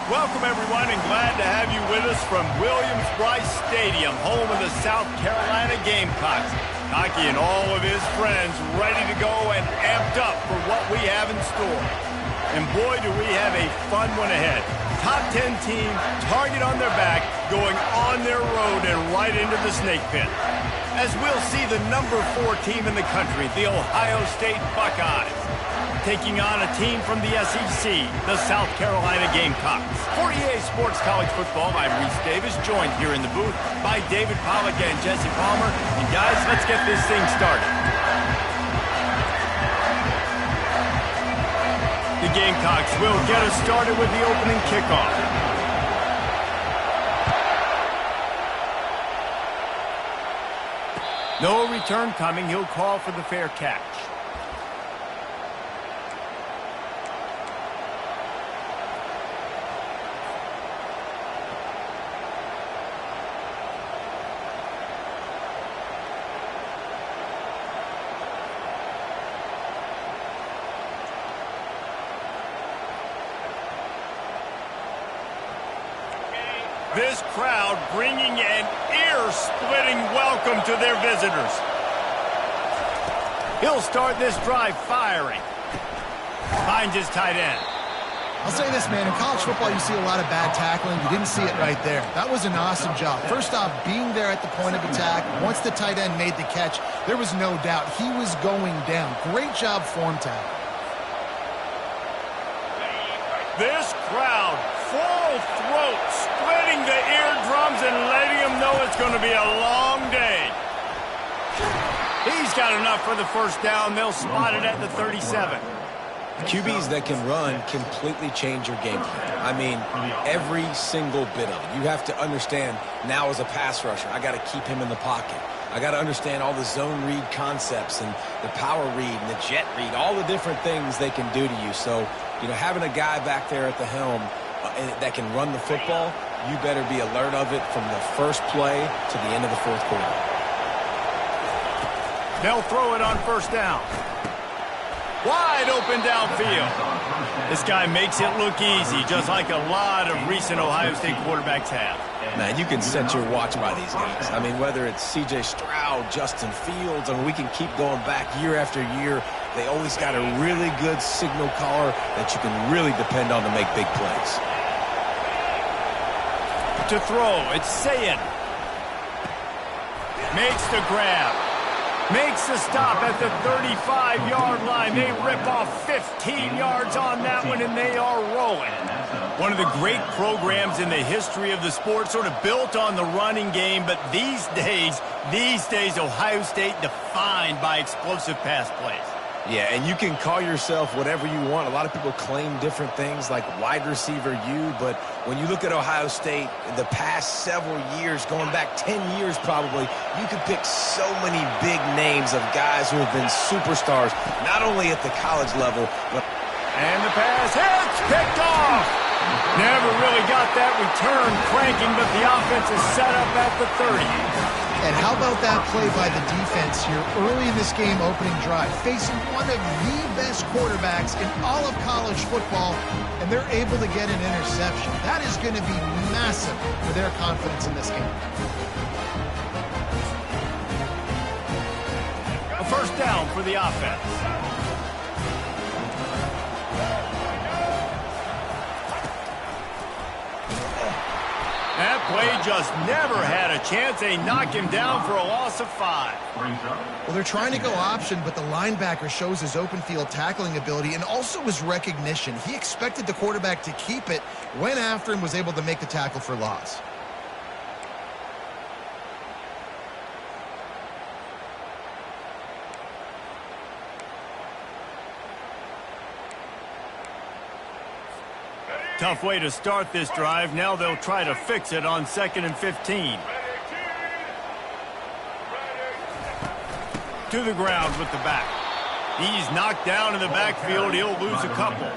Welcome, everyone, and glad to have you with us from Williams-Brice Stadium, home of the South Carolina Gamecocks. Hockey and all of his friends ready to go and amped up for what we have in store. And boy, do we have a fun one ahead. Top 10 team, target on their back, going on their road and right into the snake pit. As we'll see the number 4 team in the country, the Ohio State Buckeyes, taking on a team from the SEC, the South Carolina Gamecocks. For EA Sports College Football, I'm Reese Davis, joined here in the booth by David Pollack and Jesse Palmer. And guys, let's get this thing started. The Gamecocks will get us started with the opening kickoff. No return coming. He'll call for the fair catch. This crowd bringing an ear-splitting welcome to their visitors. He'll start this drive firing. Finds his tight end. I'll say this, man. In college football, you see a lot of bad tackling. You didn't see it right there. That was an awesome job. First off, being there at the point of attack. Once the tight end made the catch, there was no doubt he was going down. Great job form tackle. This crowd, full throat, splitting the eardrums and letting them know it's going to be a long day. He's got enough for the first down. They'll spot it at the 37. QBs that can run completely change your game plan. I mean, every single bit of it. You have to understand now as a pass rusher, I got to keep him in the pocket. I got to understand all the zone read concepts and the power read and the jet read, all the different things they can do to you. So, you know, having a guy back there at the helm that can run the football, you better be alert of it from the first play to the end of the fourth quarter. They'll throw it on first down. Wide open downfield. This guy makes it look easy, just like a lot of recent Ohio State quarterbacks have. Man, you can set your watch by these guys. I mean, whether it's C.J. Stroud, Justin Fields, I mean, we can keep going back year after year. They always got a really good signal caller that you can really depend on to make big plays. To throw, it's Sayin. Makes the grab. Makes the stop at the 35-yard line. They rip off 15 yards on that one, and they are rolling. One of the great programs in the history of the sport, sort of built on the running game, but these days, Ohio State defined by explosive pass plays. Yeah, and you can call yourself whatever you want. A lot of people claim different things like wide receiver U, but when you look at Ohio State, the past several years, going back 10 years probably, you could pick so many big names of guys who have been superstars, not only at the college level, but... And the pass hits, picked off. Never really got that return cranking, but the offense is set up at the 30. And how about that play by the defense here early in this game opening drive, facing one of the best quarterbacks in all of college football, and they're able to get an interception. That is going to be massive for their confidence in this game. A first down for the offense. That play just never had a chance. They knock him down for a loss of 5. Well, they're trying to go option, but the linebacker shows his open field tackling ability and also his recognition. He expected the quarterback to keep it, went after him, was able to make the tackle for loss. Tough way to start this drive. Now they'll try to fix it on 2nd and 15. To the ground with the back. He's knocked down in the backfield. He'll lose a couple.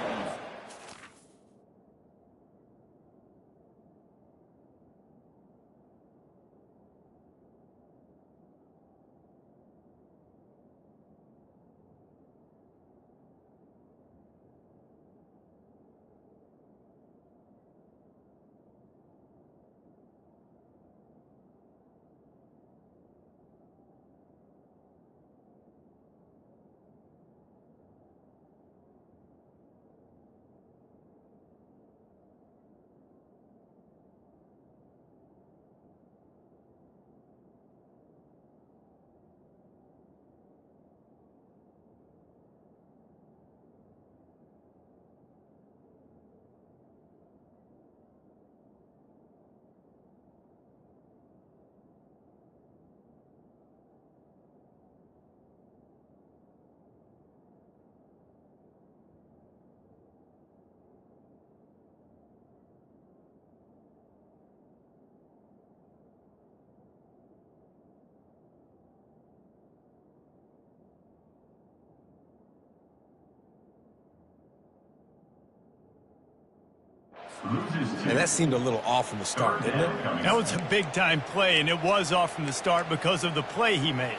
And that seemed a little off from the start, didn't it? That was a big-time play, and it was off from the start because of the play he made.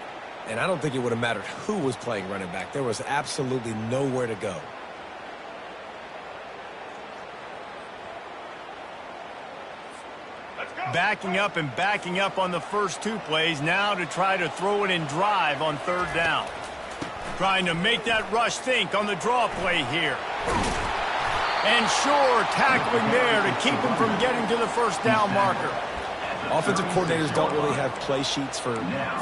And I don't think it would have mattered who was playing running back. There was absolutely nowhere to go. Backing up and backing up on the first two plays now to try to throw it in drive on third down. Trying to make that rush think on the draw play here. And sure, tackling there to keep him from getting to the first down marker. Offensive coordinators don't really have play sheets for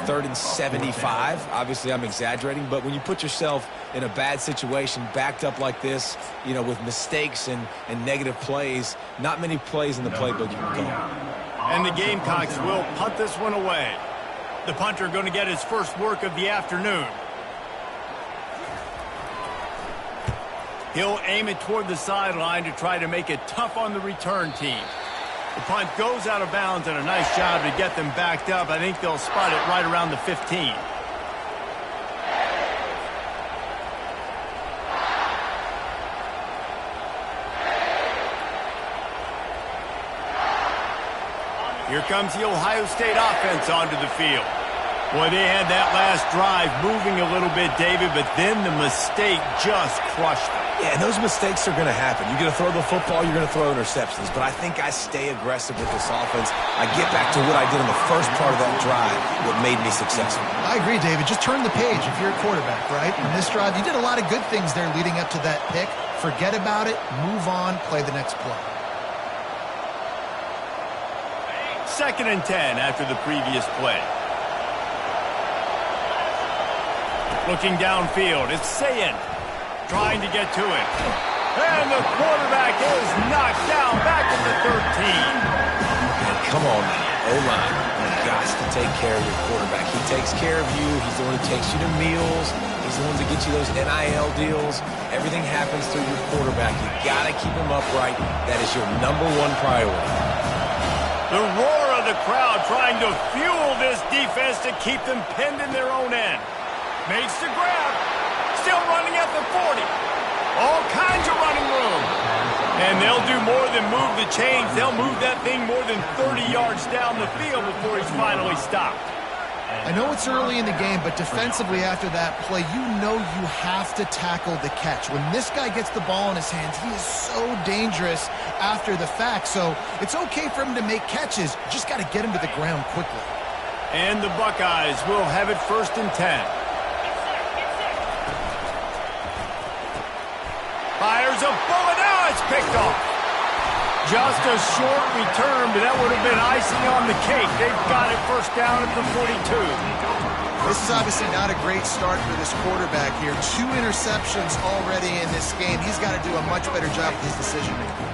3rd and 75. Obviously, I'm exaggerating, but when you put yourself in a bad situation, backed up like this, you know, with mistakes and negative plays, not many plays in the playbook you can go. And the Gamecocks will punt this one away. The punter going to get his first work of the afternoon. He'll aim it toward the sideline to try to make it tough on the return team. The punt goes out of bounds, and a nice job to get them backed up. I think they'll spot it right around the 15. Here comes the Ohio State offense onto the field. Boy, they had that last drive moving a little bit, David, but then the mistake just crushed them. Yeah, and those mistakes are going to happen. You're going to throw the football, you're going to throw interceptions. But I think I stay aggressive with this offense. I get back to what I did in the first part of that drive, what made me successful. I agree, David. Just turn the page if you're a quarterback, right? In this drive, you did a lot of good things there leading up to that pick. Forget about it, move on, play the next play. 2nd and 10 after the previous play. Looking downfield, it's Sayin trying to get to it. And the quarterback is knocked down back at the 13. And come on now, O-line. You've got to take care of your quarterback. He takes care of you. He's the one who takes you to meals. He's the one that gets you those NIL deals. Everything happens through your quarterback. You've got to keep him upright. That is your #1 priority. The roar of the crowd trying to fuel this defense to keep them pinned in their own end. Makes the grab. Still running at the 40. All kinds of running room. And they'll do more than move the chains. They'll move that thing more than 30 yards down the field before he's finally stopped. I know it's early in the game, but defensively after that play, you know you have to tackle the catch. When this guy gets the ball in his hands, he is so dangerous after the fact. So it's okay for him to make catches. You just got to get him to the ground quickly. And the Buckeyes will have it 1st and 10. Fires a bullet. Now it's picked off. Just a short return, but that would have been icing on the cake. They've got it 1st down at the 42. This is obviously not a great start for this quarterback here. 2 interceptions already in this game. He's got to do a much better job with his decision-making.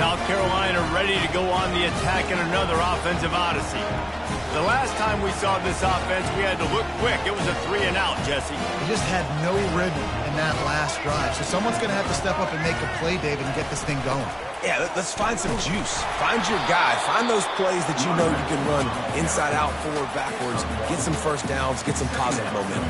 South Carolina ready to go on the attack in another offensive odyssey. The last time we saw this offense, we had to look quick. It was a 3-and-out, Jesse. He just had no rhythm in that last drive. So someone's going to have to step up and make a play, David, and get this thing going. Yeah, let's find some juice. Find your guy. Find those plays that you know you can run inside out, forward, backwards. Get some 1st downs. Get some positive momentum.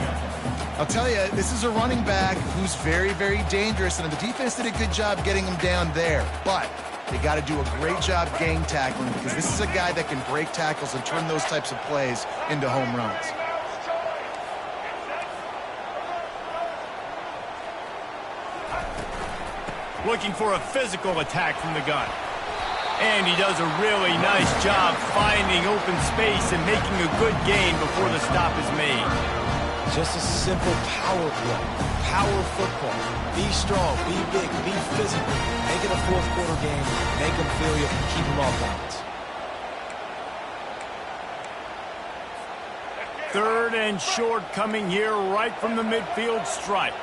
I'll tell you, this is a running back who's very, very dangerous, and the defense did a good job getting him down there. But they got to do a great job gang tackling because this is a guy that can break tackles and turn those types of plays into home runs. Looking for a physical attack from the gun. And he does a really nice job finding open space and making a good gain before the stop is made. Just a simple power play. Power football. Be strong, be big, be physical. Make it a 4th quarter game. Make them feel you. Keep them off balance. 3rd and short coming here right from the midfield stripe.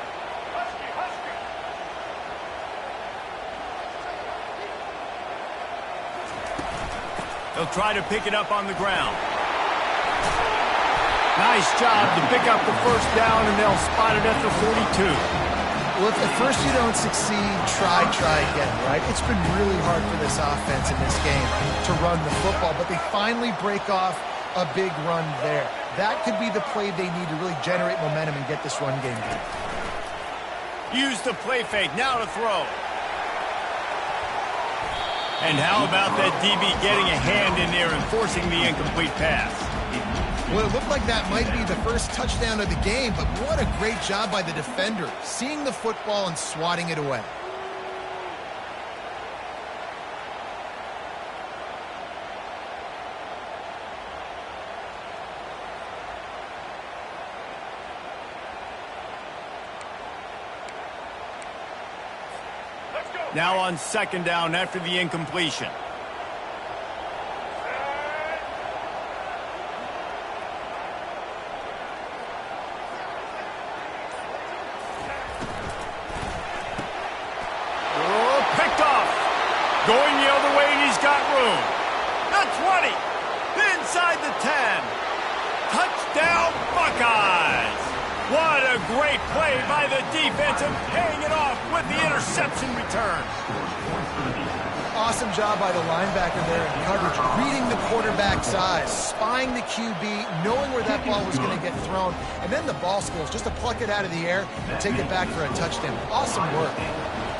They'll try to pick it up on the ground. Nice job to pick up the 1st down, and they'll spot it at the 42. Well, if at first you don't succeed, try again, right? It's been really hard for this offense in this game to run the football, but they finally break off a big run there. That could be the play they need to really generate momentum and get this run game going. Use the play fake, now to throw. And how about that DB getting a hand in there and forcing the incomplete pass? Well, it looked like that might be the first touchdown of the game, but what a great job by the defender, seeing the football and swatting it away. Now on second down after the incompletion. Oh, picked off. Going the other way, and he's got room. The 20. Inside the 10. Touchdown, Buckeyes. What a great play by the defense and paying it off with the interception return. Awesome job by the linebacker there in coverage, reading the quarterback's eyes, spying the QB, knowing where that ball was going to get thrown, and then the ball skills just to pluck it out of the air and take it back for a touchdown. Awesome work.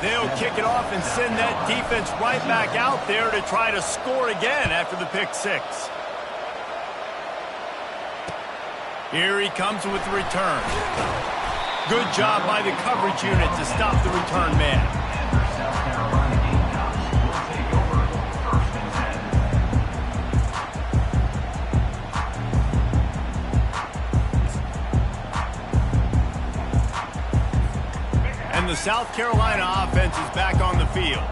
They'll kick it off and send that defense right back out there to try to score again after the pick six. Here he comes with the return. Good job by the coverage unit to stop the return man. And the South Carolina offense is back on the field.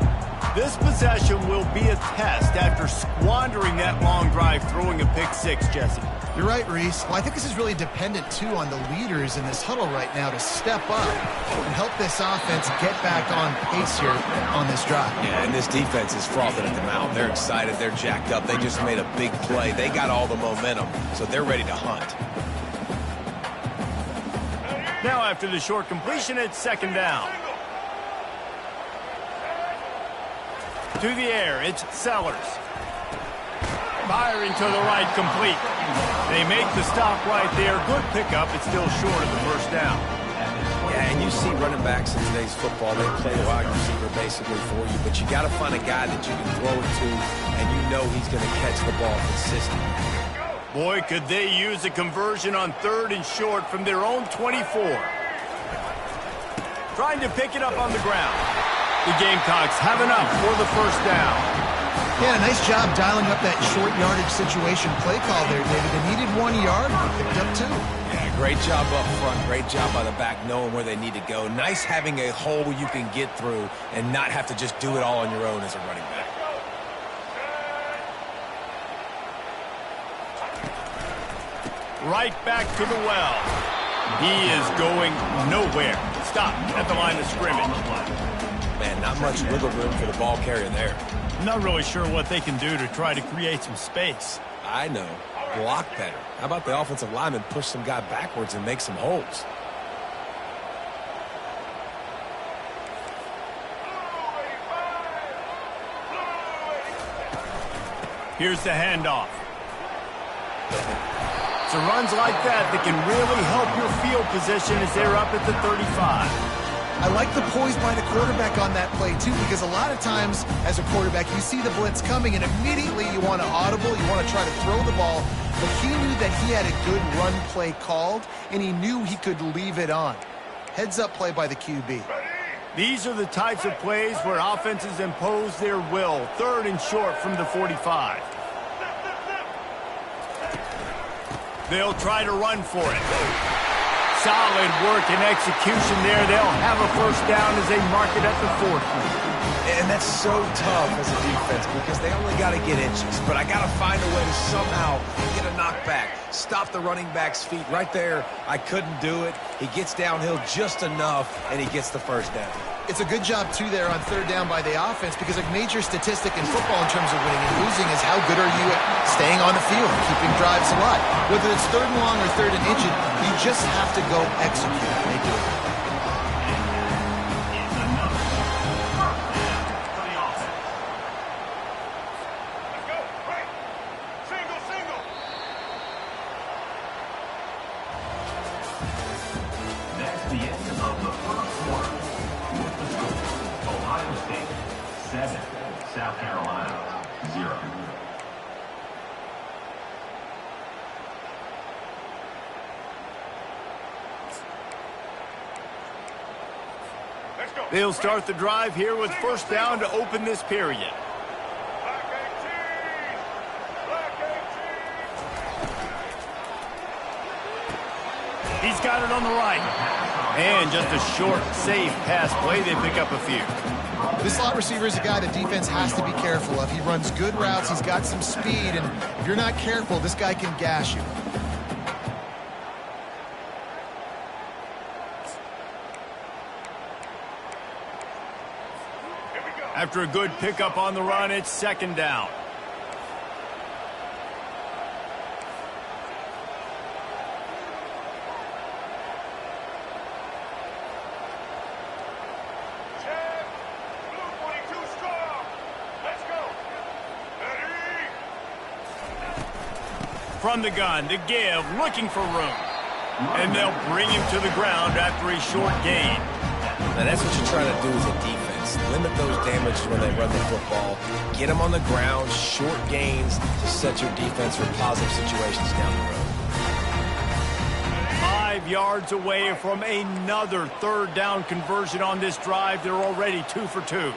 This possession will be a test after squandering that long drive throwing a pick six, Jesse. You're right, Reese. Well, I think this is really dependent, too, on the leaders in this huddle right now to step up and help this offense get back on pace here on this drive. Yeah, and this defense is frothing at the mouth. They're excited. They're jacked up. They just made a big play. They got all the momentum, so they're ready to hunt. Now after the short completion, it's second down. To the air, it's Sellers. Firing to the right, complete. They make the stop right there. Good pickup. It's still short of the first down. Yeah, and you see running backs in today's football, they play the wide receiver basically for you, but you got to find a guy that you can throw it to, and you know he's going to catch the ball consistently. Boy, could they use a conversion on third and short from their own 24. Trying to pick it up on the ground. The Gamecocks have enough for the first down. Yeah, nice job dialing up that short yardage situation play call there, David. They needed 1 yard, picked up 2. Yeah, great job up front. Great job by the back knowing where they need to go. Nice having a hole you can get through and not have to just do it all on your own as a running back. Right back to the well. He is going nowhere. Stop at the line of scrimmage. Man, not much wiggle room for the ball carrier there. I'm not really sure what they can do to try to create some space. I know. Block better. How about the offensive lineman push some guy backwards and make some holes? Here's the handoff. So runs like that can really help your field position as they're up at the 35. I like the poise by the quarterback on that play, too, because a lot of times as a quarterback, you see the blitz coming, and immediately you want to audible, you want to try to throw the ball. But he knew that he had a good run play called, and he knew he could leave it on. Heads-up play by the QB. These are the types of plays where offenses impose their will. Third and short from the 45. They'll try to run for it. Solid work and execution there. They'll have a first down as they mark it at the 40. And that's so tough as a defense because they only got to get inches. But I got to find a way to somehow get a knockback, stop the running back's feet. Right there, I couldn't do it. He gets downhill just enough, and he gets the first down. It's a good job, too, there on third down by the offense because a major statistic in football in terms of winning and losing is how good are you at staying on the field, keeping drives alive. Whether it's third and long or third and inches, you just have to go execute. They do it. That's the end of the first quarter. With the score, Ohio State 7, South Carolina They'll start the drive here with first down to open this period. He's got it on the right. And just a short, safe pass play. They pick up a few. This slot receiver is a guy the defense has to be careful of. He runs good routes. He's got some speed. And if you're not careful, this guy can gash you. After a good pickup on the run, it's second down. From the gun, the give, looking for room. And they'll bring him to the ground after a short gain. Now that's what you're trying to do as a defense. Limit those damages when they run the football. Get them on the ground, short gains to set your defense for positive situations down the road. 5 yards away from another third down conversion on this drive. They're already 2 for 2.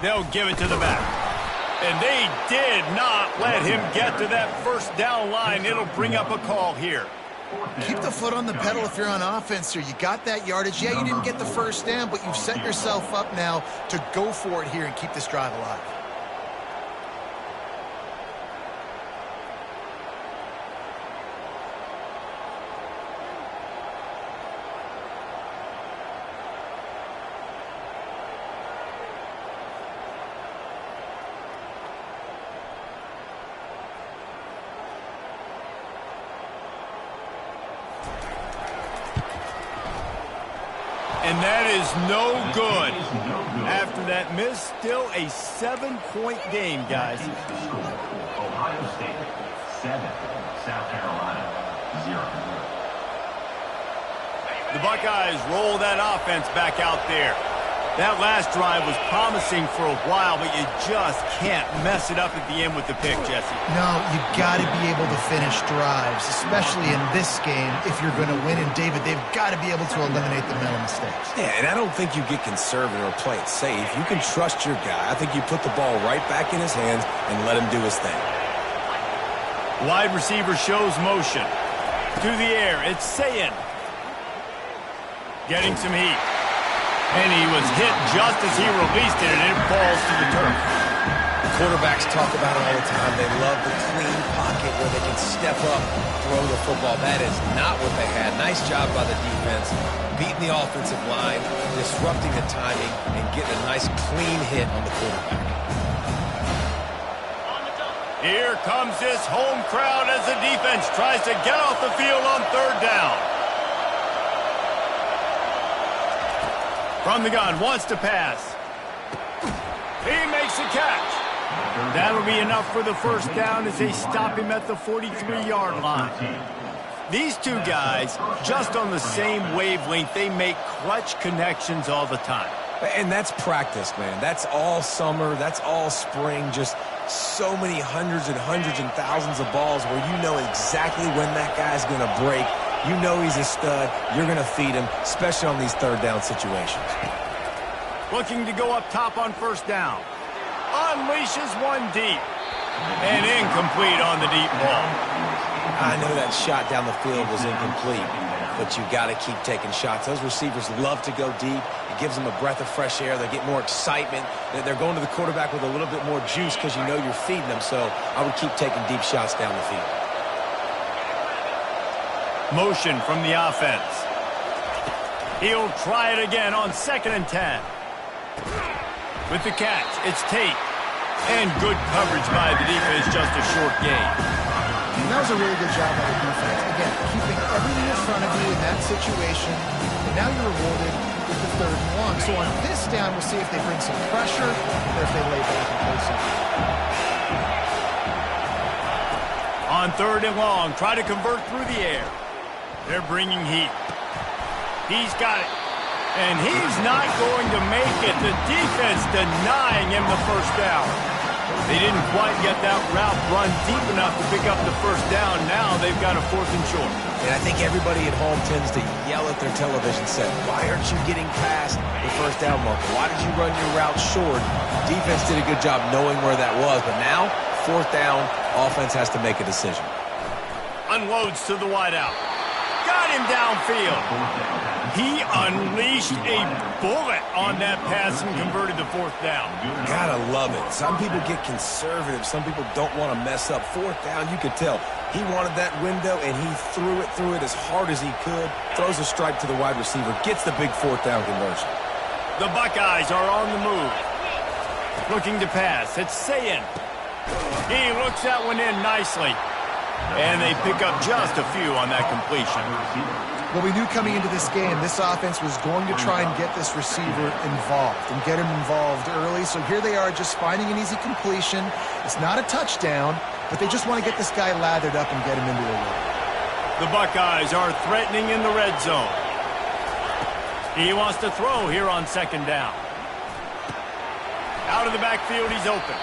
They'll give it to the back. And they did not let him get to that first down line. It'll bring up a call here. Keep the foot on the pedal if you're on offense here. You got that yardage. Yeah, you didn't get the first down, but you've set yourself up now to go for it here and keep this drive alive. And that is no good. After that miss, still a 7-point game, guys. Ohio State 7, South Carolina 0. The Buckeyes roll that offense back out there. That last drive was promising for a while, but you just can't mess it up at the end with the pick, Jesse. No, you got to be able to finish drives, especially in this game if you're going to win. And, David, they've got to be able to eliminate the mental mistakes. Yeah, and I don't think you get conservative or play it safe. You can trust your guy. I think you put the ball right back in his hands and let him do his thing. Wide receiver shows motion. To the air, it's Sayin. Getting some heat. And he was hit just as he released it, and it falls to the turf. Quarterbacks talk about it all the time. They love the clean pocket where they can step up, throw the football. That is not what they had. Nice job by the defense, beating the offensive line, disrupting the timing, and getting a nice clean hit on the quarterback. Here comes this home crowd as the defense tries to get off the field on third down. From the gun, wants to pass. He makes a catch. That'll be enough for the first down as they stop him at the 43-yard line. These two guys, just on the same wavelength, they make clutch connections all the time. And that's practice, man. That's all summer. That's all spring. Just so many hundreds and thousands of balls where you know exactly when that guy's going to break. You know he's a stud. You're going to feed him, especially on these third down situations. Looking to go up top on first down. Unleashes one deep. And incomplete on the deep ball. I know that shot down the field was incomplete, but you got to keep taking shots. Those receivers love to go deep. It gives them a breath of fresh air. They get more excitement. They're going to the quarterback with a little bit more juice because you know you're feeding them. So I would keep taking deep shots down the field. Motion from the offense. He'll try it again on 2nd and 10. With the catch, it's Tate. And good coverage by the defense, just a short gain. And that was a really good job by the defense. Again, keeping everything in front of you in that situation. And now you're rewarded with the 3rd and long. So on this down, we'll see if they bring some pressure or if they lay back and play something. On 3rd and long, try to convert through the air. They're bringing heat. He's got it. And he's not going to make it. The defense denying him the first down. They didn't quite get that route run deep enough to pick up the first down. Now they've got a 4th and short. And I think everybody at home tends to yell at their television set, why aren't you getting past the first down marker? Why did you run your route short? Defense did a good job knowing where that was, but now, 4th down, offense has to make a decision. Unloads to the wideout. Got him downfield. He unleashed a bullet on that pass and converted the 4th down. Gotta love it. Some people get conservative. Some people don't want to mess up. 4th down, you could tell. He wanted that window, and he threw it as hard as he could. Throws a strike to the wide receiver. Gets the big 4th down conversion. The Buckeyes are on the move. Looking to pass. It's Sayin. He looks that one in nicely. And they pick up just a few on that completion. Well, we knew coming into this game, this offense was going to try and get this receiver involved and get him involved early. So here they are just finding an easy completion. It's not a touchdown, but they just want to get this guy lathered up and get him into a rhythm. The Buckeyes are threatening in the red zone. He wants to throw here on 2nd down. Out of the backfield, he's open.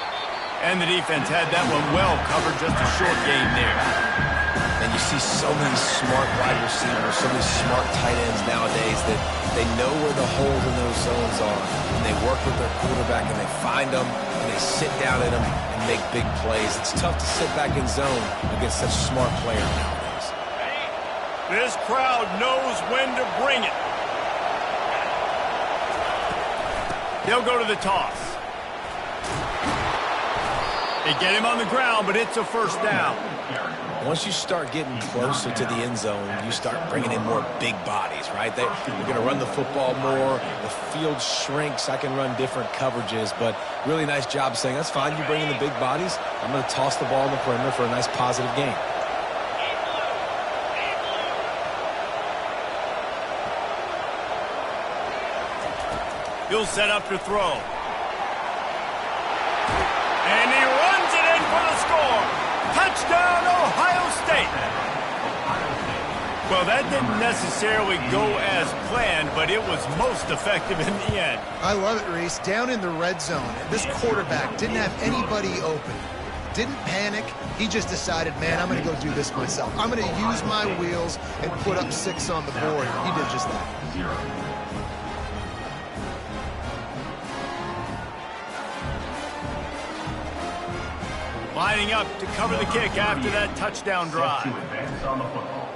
And the defense had that one well covered, just a short gain there. And you see so many smart wide receivers, so many smart tight ends nowadays that they know where the holes in those zones are. And they work with their quarterback, and they find them, and they sit down in them and make big plays. It's tough to sit back in zone against such smart players nowadays. This crowd knows when to bring it. They'll go to the toss. They get him on the ground, but it's a 1st down. Once you start getting closer to the end zone, you start bringing in more big bodies, right? You're going to run the football more. The field shrinks. I can run different coverages, but really nice job saying, that's fine. You bring in the big bodies. I'm going to toss the ball in the perimeter for a nice positive gain. He'll set up to throw. And he runs it in for the score. Touchdown, Ohio State. Well, that didn't necessarily go as planned, but it was most effective in the end. I love it, Reese. Down in the red zone, this quarterback didn't have anybody open. Didn't panic. He just decided, man, I'm going to go do this myself. I'm going to use my wheels and put up 6 on the board. He did just that. 0. Lining up to cover the kick after that touchdown drive. To advance on the football.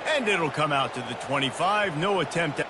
And it'll come out to the 25. No attempt at